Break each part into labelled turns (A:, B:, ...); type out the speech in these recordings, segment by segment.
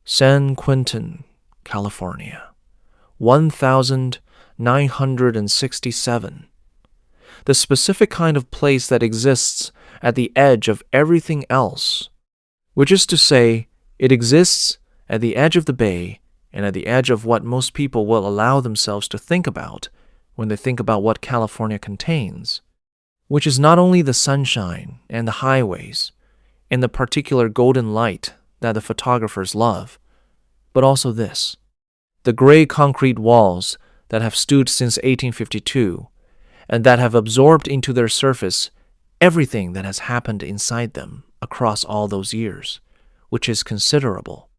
A: San Quentin, California, 1967. The specific kind of place that exists at the edge of everything else, which is to say, it exists at the edge of the bay and at the edge of what most people will allow themselves to think about when they think about what California contains, which is not only the sunshine and the highways and the particular golden light that the photographers love, but also this: the gray concrete walls that have stood since 1852 and that have absorbed into their surface everything that has happened inside them across all those years, which is considerable.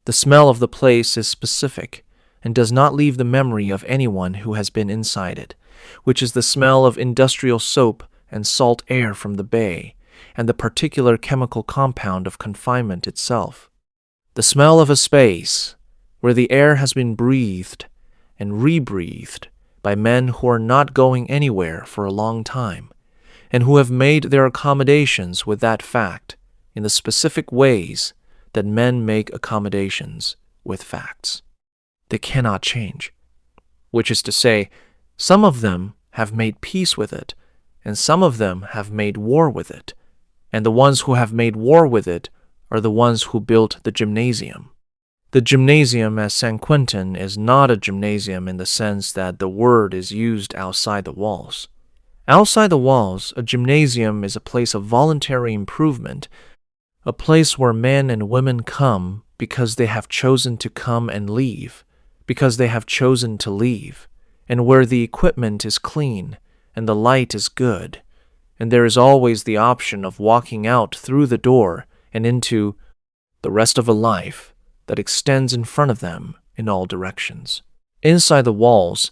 A: The smell of the place is specific and does not leave the memory of anyone who has been inside it, which is the smell of industrial soap and salt air from the bay and the particular chemical compound of confinement itself. The smell of a space where the air has been breathed and rebreathed by men who are not going anywhere for a long time and who have made their accommodations with that fact in the specific ways that men make accommodations with facts. They cannot change, which is to say, some of them have made peace with it, and some of them have made war with it, and the ones who have made war with it are the ones who built the gymnasium. The gymnasium at San Quentin is not a gymnasium in the sense that the word is used outside the walls. Outside the walls, a gymnasium is a place of voluntary improvement, a place where men and women come because they have chosen to come and leave, because they have chosen to leave, and where the equipment is clean and the light is good, and there is always the option of walking out through the door and into the rest of a life that extends in front of them in all directions. Inside the walls,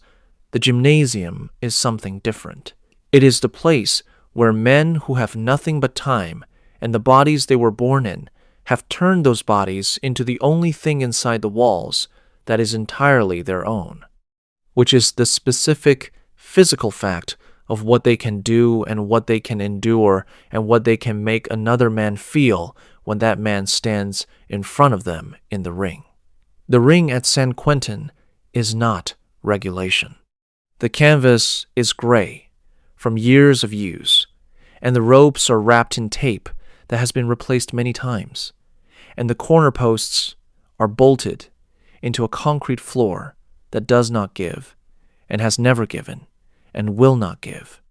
A: the gymnasium is something different. It is the place where men who have nothing but time and the bodies they were born in have turned those bodies into the only thing inside the walls that is entirely their own, which is the specific physical fact of what they can do and what they can endure and what they can make another man feel when that man stands in front of them in the ring. The ring at San Quentin is not regulation. The canvas is gray from years of use, and the ropes are wrapped in tape that has been replaced many times, and the corner posts are bolted into a concrete floor that does not give, and has never given, and will not give.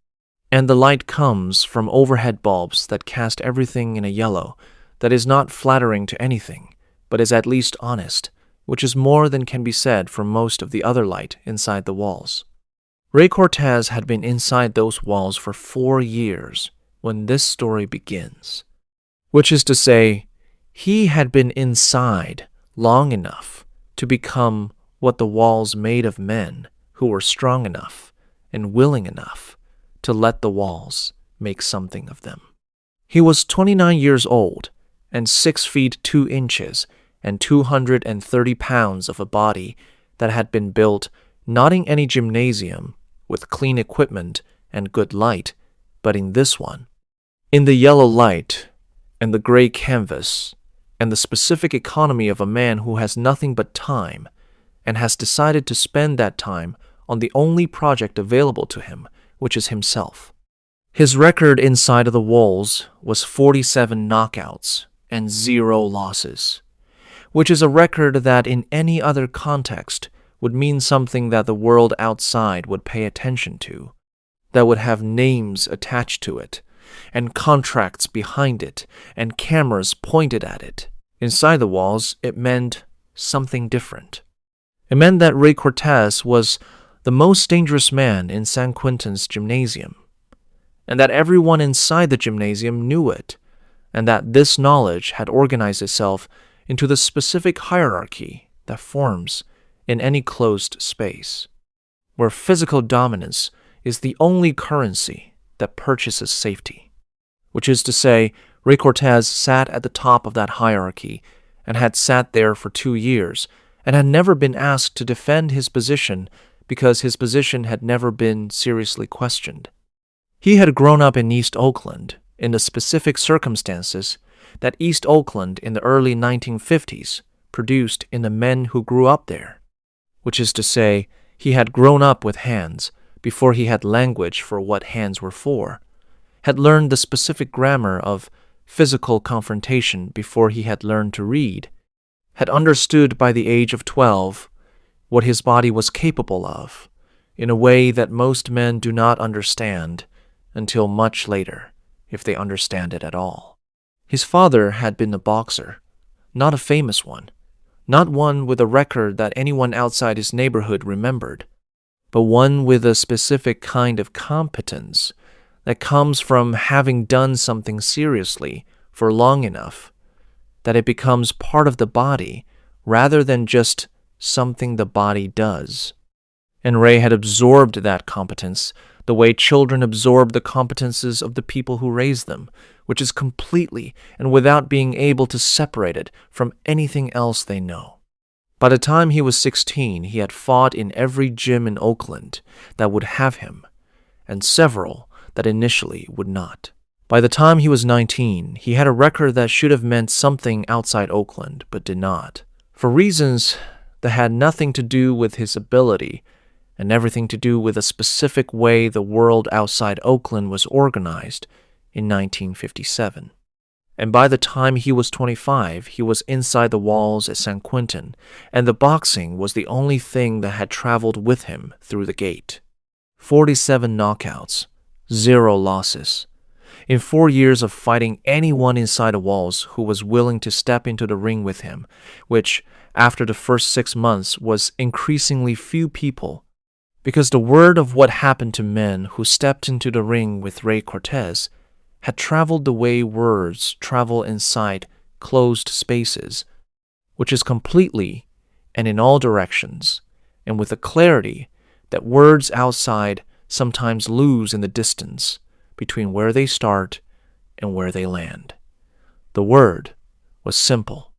A: And the light comes from overhead bulbs that cast everything in a yellow that is not flattering to anything, but is at least honest, which is more than can be said for most of the other light inside the walls. Ray Cortez had been inside those walls for 4 years when this story begins, which is to say, he had been inside long enough to become what the walls made of men who were strong enough and willing enough to let the walls make something of them. He was 29 years old and 6 feet 2 inches and 230 pounds of a body that had been built not in any gymnasium with clean equipment and good light, but in this one, in the yellow light and the gray canvas and the specific economy of a man who has nothing but time and has decided to spend that time on the only project available to him, which is himself. His record inside of the walls was 47 knockouts and 0 losses, which is a record that in any other context would mean something that the world outside would pay attention to, that would have names attached to it, and contracts behind it, and cameras pointed at it. Inside the walls, it meant something different. It meant that Ray Cortez was the most dangerous man in San Quentin's gymnasium, and that everyone inside the gymnasium knew it, and that this knowledge had organized itself into the specific hierarchy that forms in any closed space, where physical dominance is the only currency that purchases safety, which is to say, Ray Cortez sat at the top of that hierarchy and had sat there for 2 years and had never been asked to defend his position because his position had never been seriously questioned. He had grown up in East Oakland in the specific circumstances that East Oakland in the early 1950s produced in the men who grew up there, which is to say, he had grown up with hands before he had language for what hands were for, had learned the specific grammar of physical confrontation before he had learned to read, had understood by the age of 12 what his body was capable of, in a way that most men do not understand until much later, if they understand it at all. His father had been a boxer, not a famous one, not one with a record that anyone outside his neighborhood remembered, but one with a specific kind of competence that comes from having done something seriously for long enough that it becomes part of the body rather than just something the body does. And Ray had absorbed that competence the way children absorb the competences of the people who raise them, which is completely and without being able to separate it from anything else they know. By the time he was 16, he had fought in every gym in Oakland that would have him, and several that initially would not. By the time he was 19, he had a record that should have meant something outside Oakland, but did not, for reasons that had nothing to do with his ability and everything to do with a specific way the world outside Oakland was organized in 1957. And by the time he was 25, he was inside the walls at San Quentin, and the boxing was the only thing that had traveled with him through the gate. 47 knockouts, 0 losses. In 4 years of fighting anyone inside the walls who was willing to step into the ring with him, which, after the first 6 months, was increasingly few people, because the word of what happened to men who stepped into the ring with Ray Cortez had traveled the way words travel inside closed spaces, which is completely and in all directions, and with a clarity that words outside sometimes lose in the distance between where they start and where they land. The word was simple.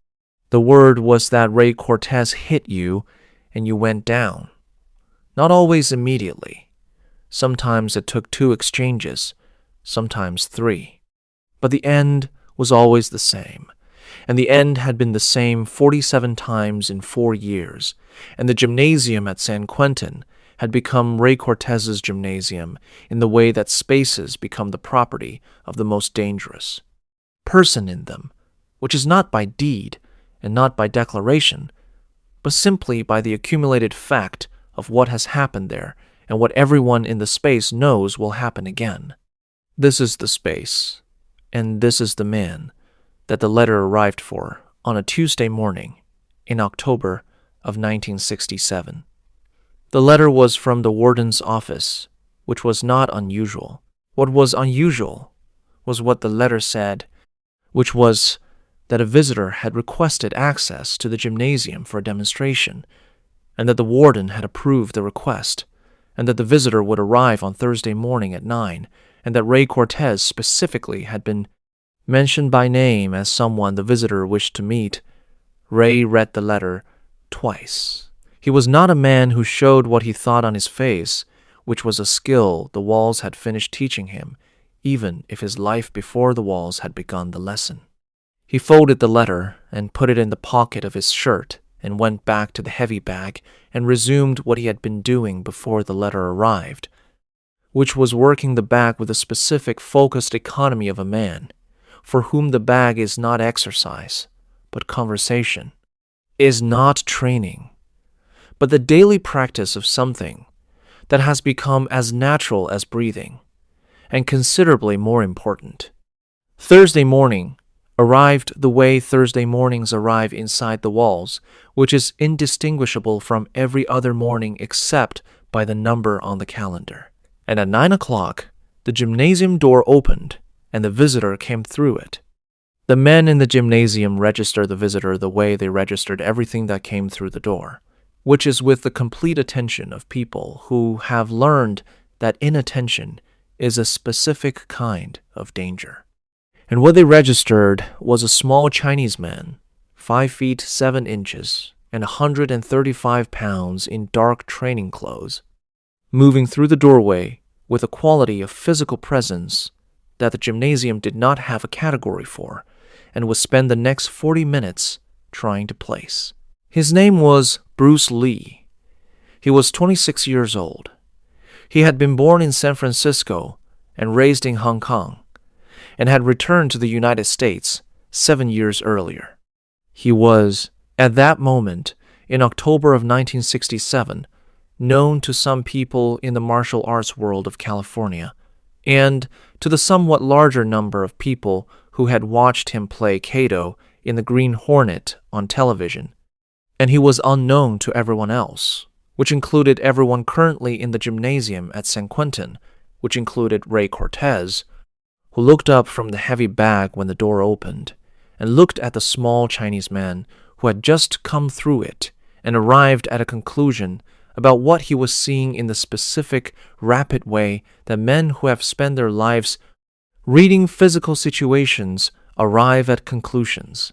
A: The word was that Ray Cortez hit you and you went down. Not always immediately. Sometimes it took 2 exchanges, sometimes 3. But the end was always the same, and the end had been the same 47 times in 4 years, and the gymnasium at San Quentin had become Ray Cortez's gymnasium in the way that spaces become the property of the most dangerous person in them, which is not by deed and not by declaration, but simply by the accumulated fact of what has happened there and what everyone in the space knows will happen again. This is the space, and this is the man that the letter arrived for on a Tuesday morning in October of 1967. The letter was from the warden's office, which was not unusual. What was unusual was what the letter said, which was that a visitor had requested access to the gymnasium for a demonstration, and that the warden had approved the request, and that the visitor would arrive on Thursday morning at 9, and that Ray Cortez specifically had been mentioned by name as someone the visitor wished to meet. Ray read the letter twice. He was not a man who showed what he thought on his face, which was a skill the walls had finished teaching him, even if his life before the walls had begun the lesson. He folded the letter and put it in the pocket of his shirt and went back to the heavy bag and resumed what he had been doing before the letter arrived, which was working the bag with a specific focused economy of a man, for whom the bag is not exercise, but conversation, is not training, but the daily practice of something that has become as natural as breathing, and considerably more important. Thursday morning arrived the way Thursday mornings arrive inside the walls, which is indistinguishable from every other morning except by the number on the calendar. And at 9 o'clock, the gymnasium door opened, and the visitor came through it. The men in the gymnasium register the visitor the way they registered everything that came through the door, which is with the complete attention of people who have learned that inattention is a specific kind of danger. And what they registered was a small Chinese man, 5 feet 7 inches and 135 pounds in dark training clothes, moving through the doorway with a quality of physical presence that the gymnasium did not have a category for, and would spend the next 40 minutes trying to place. His name was Bruce Lee. He was 26 years old. He had been born in San Francisco and raised in Hong Kong, and had returned to the United States 7 years earlier. He was, at that moment, in October of 1967, known to some people in the martial arts world of California, and to the somewhat larger number of people who had watched him play Kato in the Green Hornet on television. And he was unknown to everyone else, which included everyone currently in the gymnasium at San Quentin, which included Ray Cortez, who looked up from the heavy bag when the door opened, and looked at the small Chinese man who had just come through it and arrived at a conclusion about what he was seeing in the specific, rapid way that men who have spent their lives reading physical situations arrive at conclusions,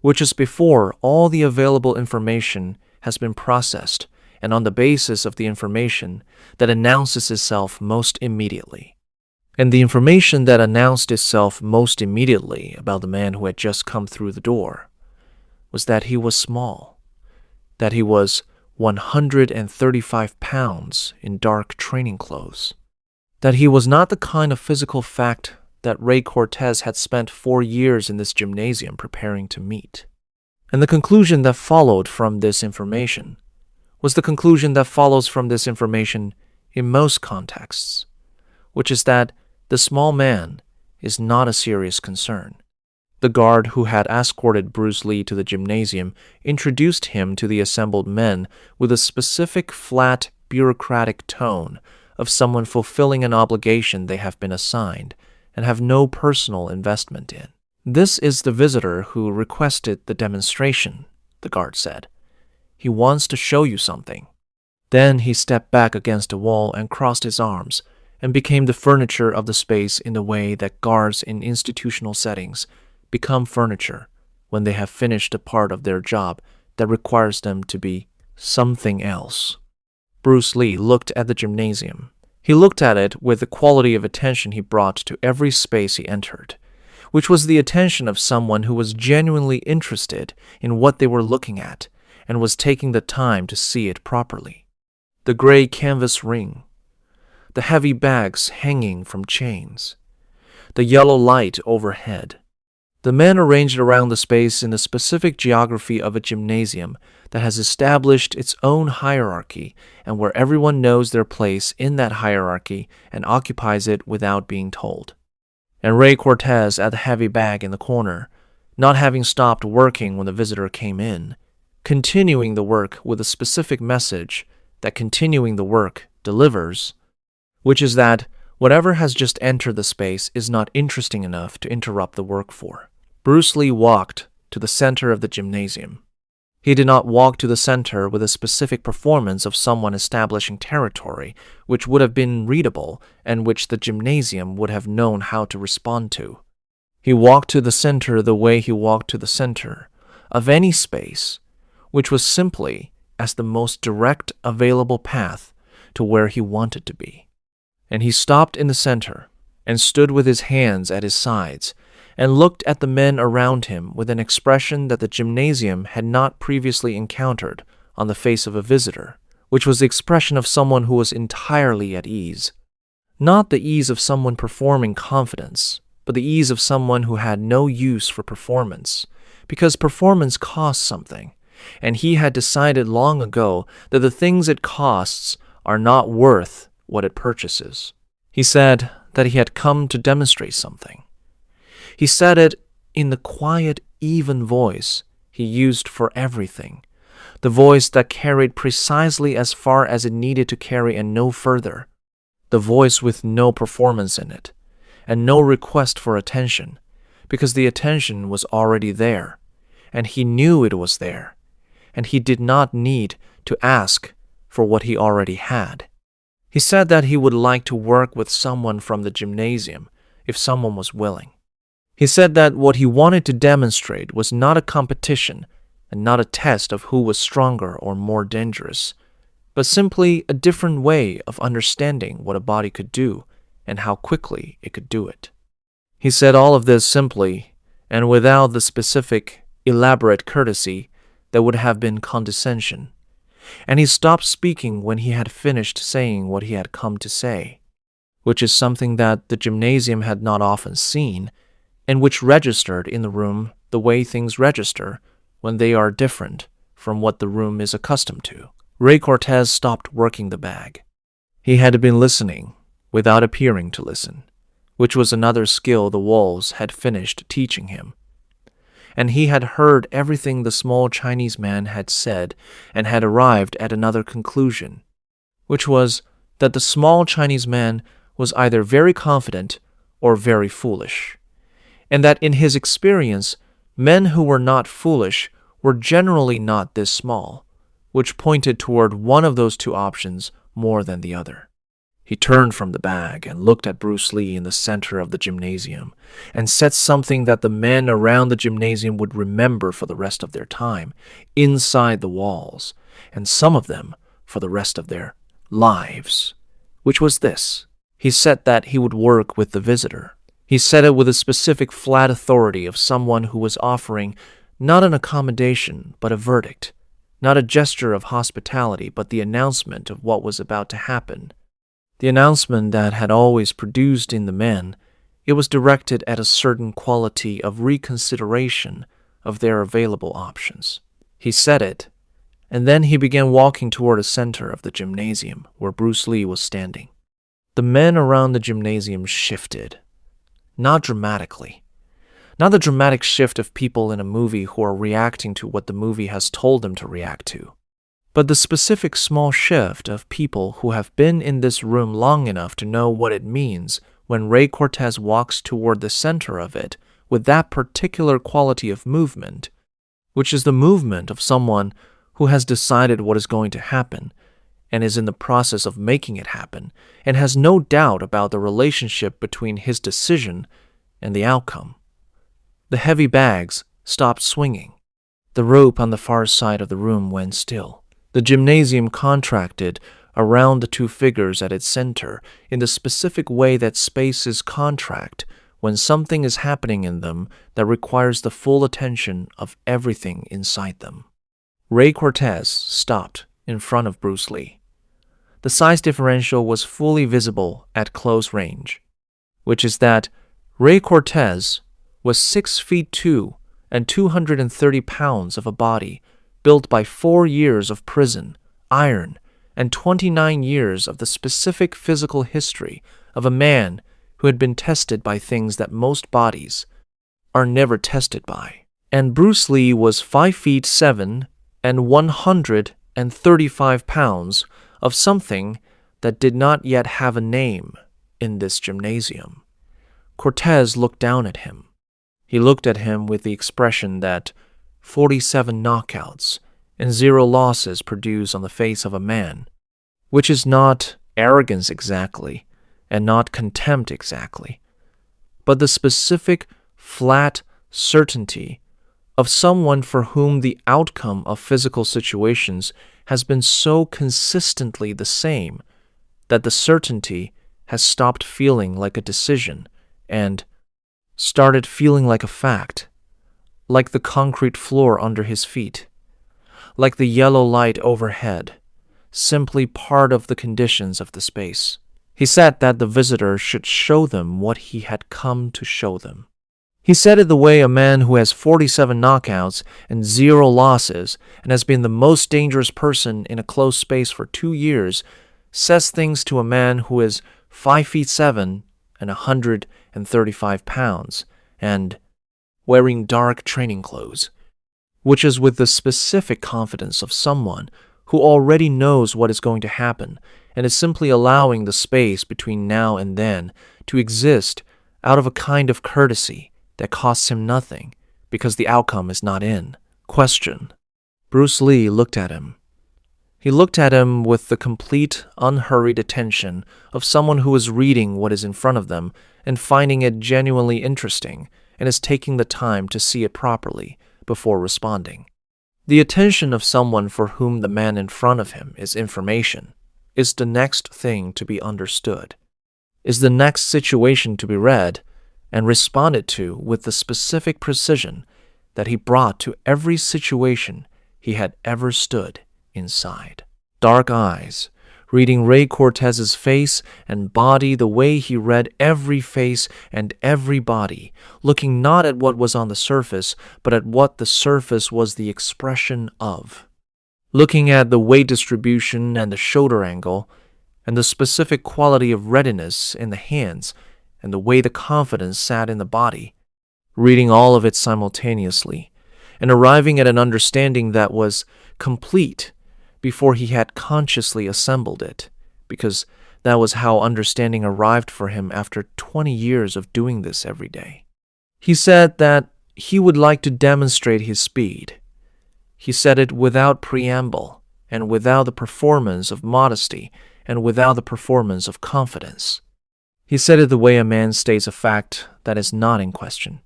A: which is before all the available information has been processed and on the basis of the information that announces itself most immediately. And the information that announced itself most immediately about the man who had just come through the door was that he was small, that he was 135 pounds in dark training clothes, that he was not the kind of physical fact that Ray Cortez had spent 4 years in this gymnasium preparing to meet. And the conclusion that followed from this information was the conclusion that follows from this information in most contexts, which is that the small man is not a serious concern. The guard who had escorted Bruce Lee to the gymnasium introduced him to the assembled men with a specific flat, bureaucratic tone of someone fulfilling an obligation they have been assigned and have no personal investment in. "This is the visitor who requested the demonstration," the guard said. "He wants to show you something." Then he stepped back against a wall and crossed his arms and became the furniture of the space in the way that guards in institutional settings become furniture when they have finished a part of their job that requires them to be something else. Bruce Lee looked at the gymnasium. He looked at it with the quality of attention he brought to every space he entered, which was the attention of someone who was genuinely interested in what they were looking at and was taking the time to see it properly. The gray canvas ring, the heavy bags hanging from chains, the yellow light overhead. The men arranged around the space in the specific geography of a gymnasium that has established its own hierarchy and where everyone knows their place in that hierarchy and occupies it without being told. And Ray Cortez at the heavy bag in the corner, not having stopped working when the visitor came in, continuing the work with a specific message that continuing the work delivers, which is that whatever has just entered the space is not interesting enough to interrupt the work for. Bruce Lee walked to the center of the gymnasium. He did not walk to the center with a specific performance of someone establishing territory, which would have been readable and which the gymnasium would have known how to respond to. He walked to the center the way he walked to the center of any space, which was simply as the most direct available path to where he wanted to be. And he stopped in the center and stood with his hands at his sides and looked at the men around him with an expression that the gymnasium had not previously encountered on the face of a visitor, which was the expression of someone who was entirely at ease. Not the ease of someone performing confidence, but the ease of someone who had no use for performance, because performance costs something, and he had decided long ago that the things it costs are not worth what it purchases. He said that he had come to demonstrate something. He said it in the quiet, even voice he used for everything, the voice that carried precisely as far as it needed to carry and no further, the voice with no performance in it, and no request for attention, because the attention was already there, and he knew it was there, and he did not need to ask for what he already had. He said that he would like to work with someone from the gymnasium if someone was willing. He said that what he wanted to demonstrate was not a competition and not a test of who was stronger or more dangerous, but simply a different way of understanding what a body could do and how quickly it could do it. He said all of this simply and without the specific elaborate courtesy that would have been condescension, and he stopped speaking when he had finished saying what he had come to say, which is something that the gymnasium had not often seen, and which registered in the room the way things register when they are different from what the room is accustomed to. Ray Cortez stopped working the bag. He had been listening without appearing to listen, which was another skill the wolves had finished teaching him. And he had heard everything the small Chinese man had said and had arrived at another conclusion, which was that the small Chinese man was either very confident or very foolish, and that in his experience, men who were not foolish were generally not this small, which pointed toward one of those two options more than the other. He turned from the bag and looked at Bruce Lee in the center of the gymnasium and said something that the men around the gymnasium would remember for the rest of their time inside the walls, and some of them for the rest of their lives, which was this. He said that he would work with the visitor. He said it with a specific flat authority of someone who was offering not an accommodation but a verdict, not a gesture of hospitality but the announcement of what was about to happen. The announcement that had always produced in the men, it was directed at a certain quality of reconsideration of their available options. He said it, and then he began walking toward the center of the gymnasium where Bruce Lee was standing. The men around the gymnasium shifted, not dramatically, not the dramatic shift of people in a movie who are reacting to what the movie has told them to react to, but the specific small shift of people who have been in this room long enough to know what it means when Ray Cortez walks toward the center of it with that particular quality of movement, which is the movement of someone who has decided what is going to happen and is in the process of making it happen and has no doubt about the relationship between his decision and the outcome. The heavy bags stopped swinging. The rope on the far side of the room went still. The gymnasium contracted around the two figures at its center in the specific way that spaces contract when something is happening in them that requires the full attention of everything inside them. Ray Cortez stopped in front of Bruce Lee. The size differential was fully visible at close range, which is that Ray Cortez was 6'2" and 230 pounds of a body built by 4 years of prison, iron, and 29 years of the specific physical history of a man who had been tested by things that most bodies are never tested by. And Bruce Lee was 5'7" and 135 pounds of something that did not yet have a name in this gymnasium. Cortez looked down at him. He looked at him with the expression that 47 knockouts and 0 losses produce on the face of a man, which is not arrogance exactly and not contempt exactly, but the specific, flat certainty of someone for whom the outcome of physical situations has been so consistently the same that the certainty has stopped feeling like a decision and started feeling like a fact, like the concrete floor under his feet, like the yellow light overhead, simply part of the conditions of the space. He said that the visitor should show them what he had come to show them. He said it the way a man who has 47 knockouts and 0 losses and has been the most dangerous person in a closed space for 2 years says things to a man who is 5'7" and 135 pounds and wearing dark training clothes, which is with the specific confidence of someone who already knows what is going to happen and is simply allowing the space between now and then to exist out of a kind of courtesy that costs him nothing because the outcome is not in question. Bruce Lee looked at him. He looked at him with the complete, unhurried attention of someone who is reading what is in front of them and finding it genuinely interesting and is taking the time to see it properly before responding. The attention of someone for whom the man in front of him is information, is the next thing to be understood, is the next situation to be read and responded to with the specific precision that he brought to every situation he had ever stood inside. Dark eyes, reading Ray Cortez's face and body the way he read every face and every body, looking not at what was on the surface, but at what the surface was the expression of. Looking at the weight distribution and the shoulder angle, and the specific quality of readiness in the hands, and the way the confidence sat in the body, reading all of it simultaneously, and arriving at an understanding that was complete before he had consciously assembled it, because that was how understanding arrived for him after 20 years of doing this every day. He said that he would like to demonstrate his speed. He said it without preamble, and without the performance of modesty, and without the performance of confidence. He said it the way a man states a fact that is not in question.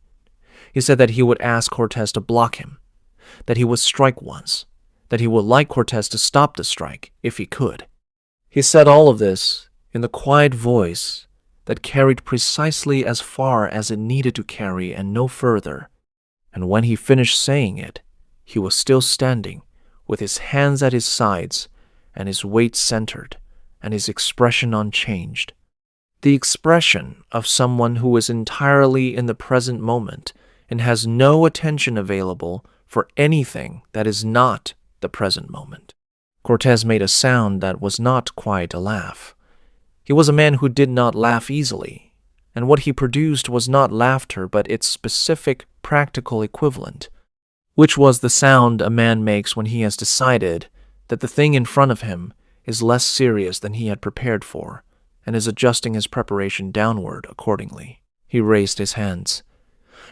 A: He said that he would ask Cortez to block him, that he would strike once, that he would like Cortez to stop the strike if he could. He said all of this in the quiet voice that carried precisely as far as it needed to carry and no further. And when he finished saying it, he was still standing with his hands at his sides and his weight centered and his expression unchanged. The expression of someone who is entirely in the present moment and has no attention available for anything that is not the present moment. Cortez made a sound that was not quite a laugh. He was a man who did not laugh easily, and what he produced was not laughter but its specific practical equivalent, which was the sound a man makes when he has decided that the thing in front of him is less serious than he had prepared for, and is adjusting his preparation downward accordingly. He raised his hands,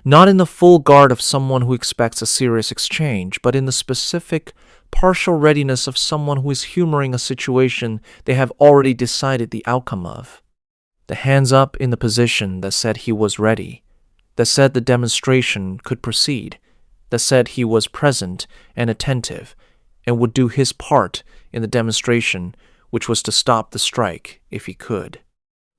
A: not in the full guard of someone who expects a serious exchange, but in the specific, partial readiness of someone who is humoring a situation they have already decided the outcome of. The hands up in the position that said he was ready, that said the demonstration could proceed, that said he was present and attentive, and would do his part in the demonstration, which was to stop the strike if he could.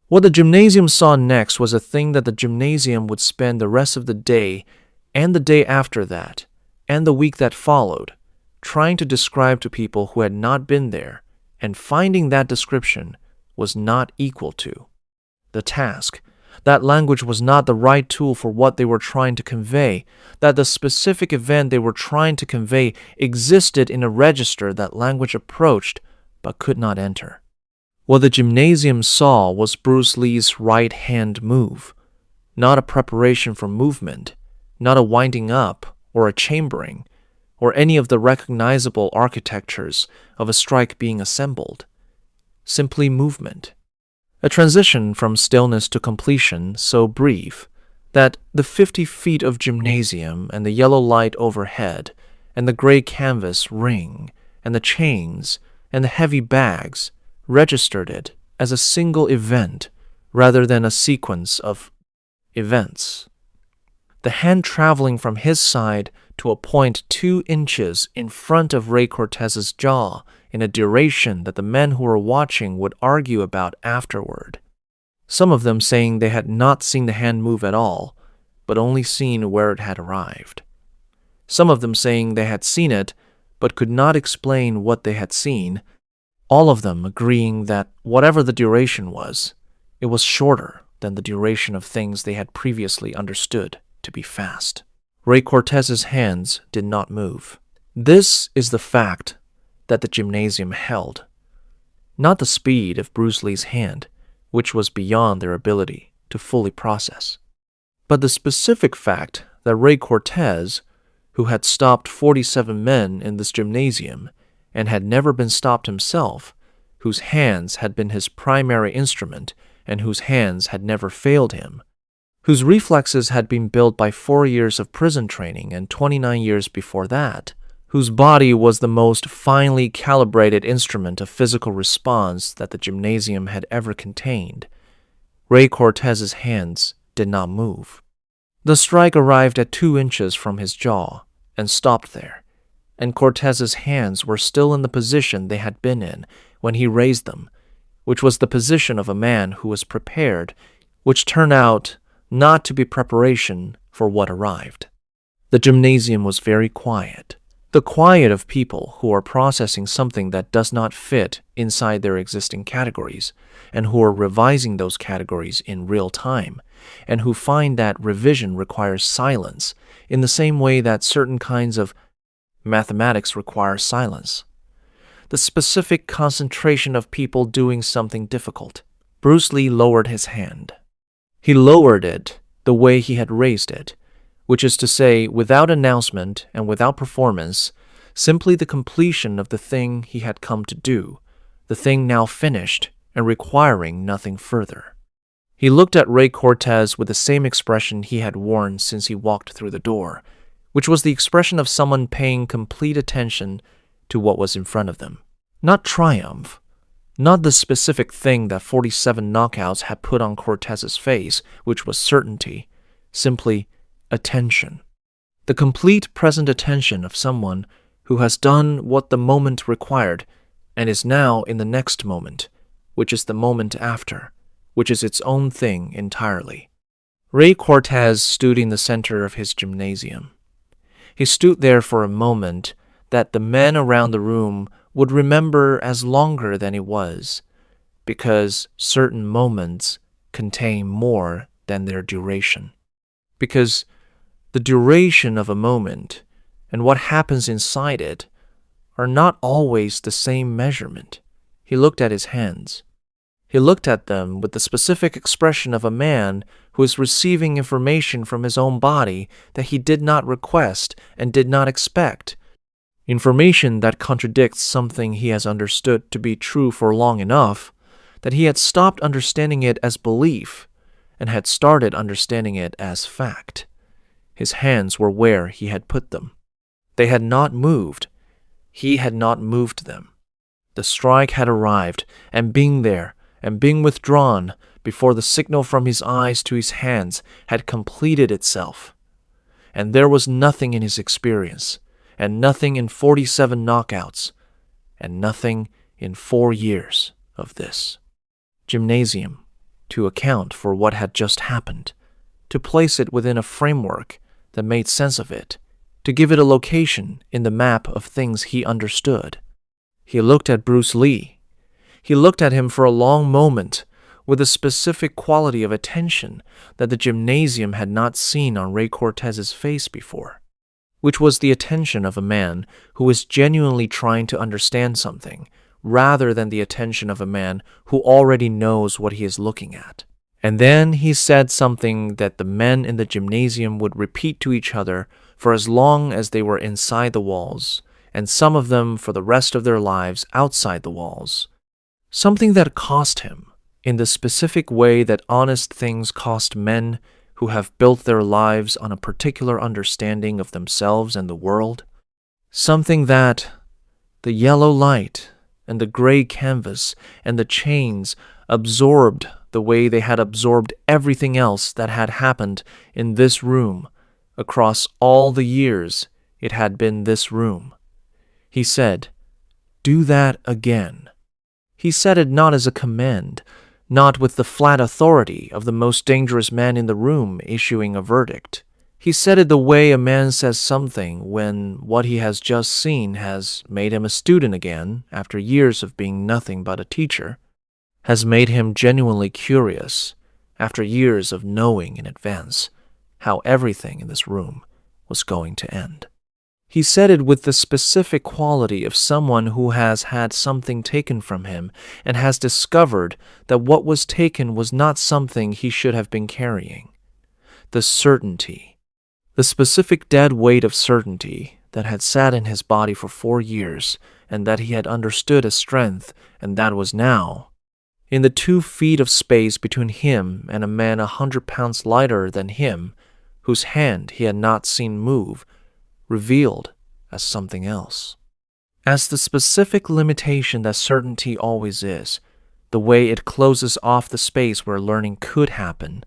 A: What the gymnasium saw next was a thing that the gymnasium would spend the rest of the day, and the day after that, and the week that followed, trying to describe to people who had not been there, and finding that description was not equal to. The task, that language was not the right tool for what they were trying to convey, that the specific event they were trying to convey existed in a register that language approached but could not enter. What the gymnasium saw was Bruce Lee's right hand move, not a preparation for movement, not a winding up or a chambering, or any of the recognizable architectures of a strike being assembled. Simply movement. A transition from stillness to completion so brief that the 50 feet of gymnasium and the yellow light overhead and the gray canvas ring and the chains and the heavy bags registered it as a single event rather than a sequence of events. The hand traveling from his side to a point 2 inches in front of Ray Cortez's jaw in a duration that the men who were watching would argue about afterward. Some of them saying they had not seen the hand move at all, but only seen where it had arrived. Some of them saying they had seen it, but could not explain what they had seen, all of them agreeing that whatever the duration was, it was shorter than the duration of things they had previously understood to be fast. Ray Cortez's hands did not move. This is the fact that the gymnasium held, not the speed of Bruce Lee's hand, which was beyond their ability to fully process, but the specific fact that Ray Cortez, who had stopped 47 men in this gymnasium and had never been stopped himself, whose hands had been his primary instrument and whose hands had never failed him, whose reflexes had been built by 4 years of prison training and 29 years before that, whose body was the most finely calibrated instrument of physical response that the gymnasium had ever contained, Ray Cortez's hands did not move. The strike arrived at 2 inches from his jaw and stopped there, and Cortez's hands were still in the position they had been in when he raised them, which was the position of a man who was prepared, which turned out not to be preparation for what arrived. The gymnasium was very quiet. The quiet of people who are processing something that does not fit inside their existing categories, and who are revising those categories in real time, and who find that revision requires silence in the same way that certain kinds of mathematics require silence. The specific concentration of people doing something difficult. Bruce Lee lowered his hand. He lowered it the way he had raised it, which is to say, without announcement and without performance, simply the completion of the thing he had come to do, the thing now finished and requiring nothing further. He looked at Ray Cortez with the same expression he had worn since he walked through the door, which was the expression of someone paying complete attention to what was in front of them. Not triumph, not the specific thing that 47 knockouts had put on Cortez's face, which was certainty, simply attention. The complete present attention of someone who has done what the moment required and is now in the next moment, which is the moment after, which is its own thing entirely. Ray Cortez stood in the center of his gymnasium. He stood there for a moment that the men around the room would remember as longer than it was, because certain moments contain more than their duration. Because the duration of a moment and what happens inside it are not always the same measurement. He looked at his hands. He looked at them with the specific expression of a man who is receiving information from his own body that he did not request and did not expect, information that contradicts something he has understood to be true for long enough that he had stopped understanding it as belief and had started understanding it as fact. His hands were where he had put them. They had not moved. He had not moved them. The strike had arrived, and being there, and being withdrawn before the signal from his eyes to his hands had completed itself. And there was nothing in his experience, and nothing in 47 knockouts, and nothing in 4 years of this gymnasium to account for what had just happened, to place it within a framework that made sense of it, to give it a location in the map of things he understood. He looked at Bruce Lee. He looked at him for a long moment with a specific quality of attention that the gymnasium had not seen on Ray Cortez's face before, which was the attention of a man who is genuinely trying to understand something, rather than the attention of a man who already knows what he is looking at. And then he said something that the men in the gymnasium would repeat to each other for as long as they were inside the walls, and some of them for the rest of their lives outside the walls. Something that cost him, in the specific way that honest things cost men who have built their lives on a particular understanding of themselves and the world. Something that the yellow light and the gray canvas and the chains absorbed the way they had absorbed everything else that had happened in this room across all the years it had been this room. He said, "Do that again." He said it not as a command, not with the flat authority of the most dangerous man in the room issuing a verdict. He said it the way a man says something when what he has just seen has made him a student again after years of being nothing but a teacher, has made him genuinely curious after years of knowing in advance how everything in this room was going to end. He said it with the specific quality of someone who has had something taken from him and has discovered that what was taken was not something he should have been carrying. The certainty, the specific dead weight of certainty that had sat in his body for 4 years and that he had understood as strength, and that was now, in the 2 feet of space between him and a man 100 pounds lighter than him, whose hand he had not seen move, revealed as something else. As the specific limitation that certainty always is, the way it closes off the space where learning could happen,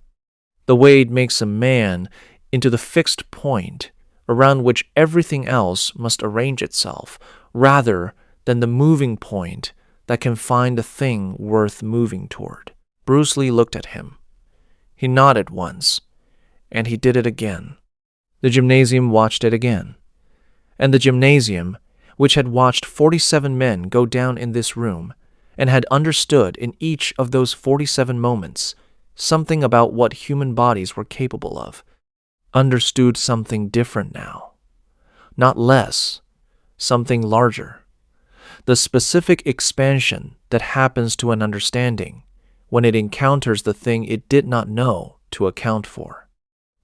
A: the way it makes a man into the fixed point around which everything else must arrange itself, rather than the moving point that can find a thing worth moving toward. Bruce Lee looked at him. He nodded once, and he did it again. The gymnasium watched it again. And the gymnasium, which had watched 47 men go down in this room, and had understood in each of those 47 moments something about what human bodies were capable of, understood something different now. Not less, something larger. The specific expansion that happens to an understanding when it encounters the thing it did not know to account for.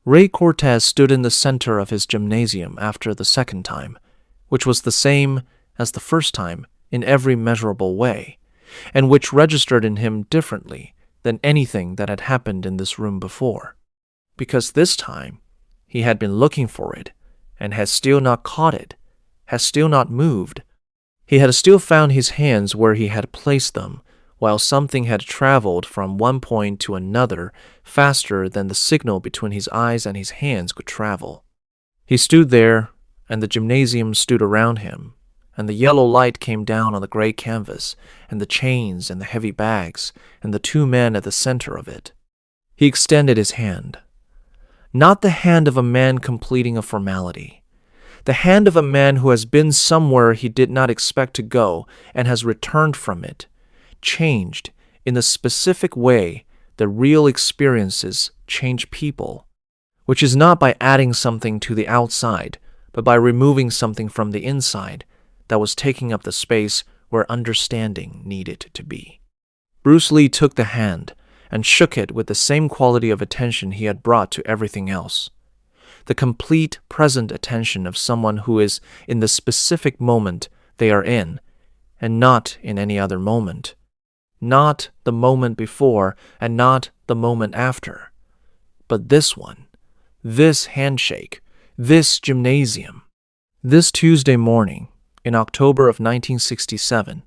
A: Ray Cortez stood in the center of his gymnasium after the second time, which was the same as the first time in every measurable way, and which registered in him differently than anything that had happened in this room before, because this time he had been looking for it and has still not caught it, has still not moved. He had still found his hands where he had placed them, while something had traveled from one point to another faster than the signal between his eyes and his hands could travel. He stood there, and the gymnasium stood around him, and the yellow light came down on the gray canvas, and the chains and the heavy bags, and the two men at the center of it. He extended his hand. Not the hand of a man completing a formality. The hand of a man who has been somewhere he did not expect to go and has returned from it, changed in the specific way that real experiences change people, which is not by adding something to the outside, but by removing something from the inside that was taking up the space where understanding needed to be. Bruce Lee took the hand and shook it with the same quality of attention he had brought to everything else. The complete present attention of someone who is in the specific moment they are in, and not in any other moment. Not the moment before and not the moment after, but this one, this handshake, this gymnasium. This Tuesday morning, in October of 1967,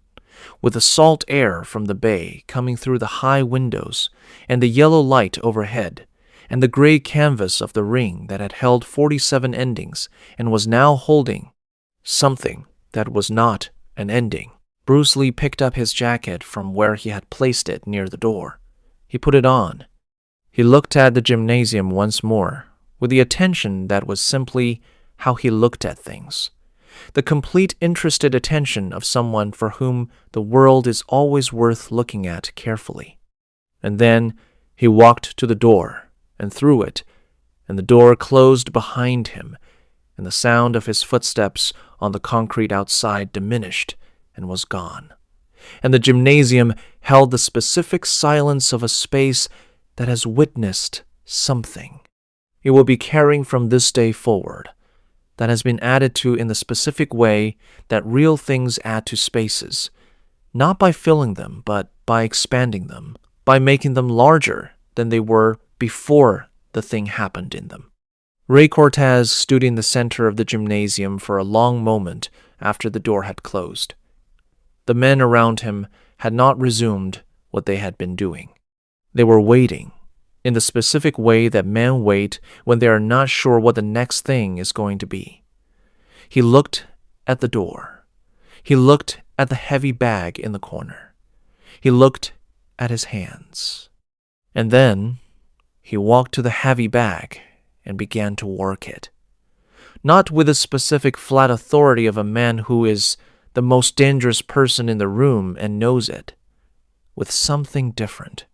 A: with the salt air from the bay coming through the high windows and the yellow light overhead, and the gray canvas of the ring that had held 47 endings and was now holding something that was not an ending. Bruce Lee picked up his jacket from where he had placed it near the door. He put it on. He looked at the gymnasium once more, with the attention that was simply how he looked at things. The complete interested attention of someone for whom the world is always worth looking at carefully. And then he walked to the door and through it, and the door closed behind him, and the sound of his footsteps on the concrete outside diminished and was gone. And the gymnasium held the specific silence of a space that has witnessed something. It will be carrying from this day forward, that has been added to in the specific way that real things add to spaces, not by filling them, but by expanding them, by making them larger than they were before the thing happened in them. Ray Cortez stood in the center of the gymnasium for a long moment after the door had closed. The men around him had not resumed what they had been doing. They were waiting, in the specific way that men wait when they are not sure what the next thing is going to be. He looked at the door. He looked at the heavy bag in the corner. He looked at his hands. And then he walked to the heavy bag and began to work it. Not with the specific flat authority of a man who is the most dangerous person in the room and knows it, with something different.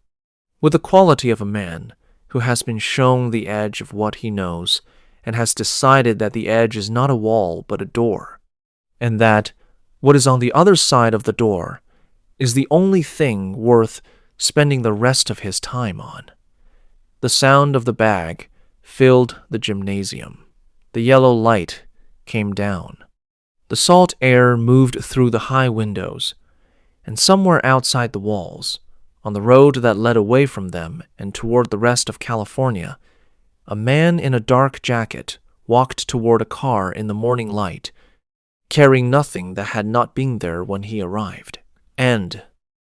A: With the quality of a man who has been shown the edge of what he knows and has decided that the edge is not a wall but a door, and that what is on the other side of the door is the only thing worth spending the rest of his time on. The sound of the bag filled the gymnasium. The yellow light came down. The salt air moved through the high windows, and somewhere outside the walls, on the road that led away from them and toward the rest of California, a man in a dark jacket walked toward a car in the morning light, carrying nothing that had not been there when he arrived. And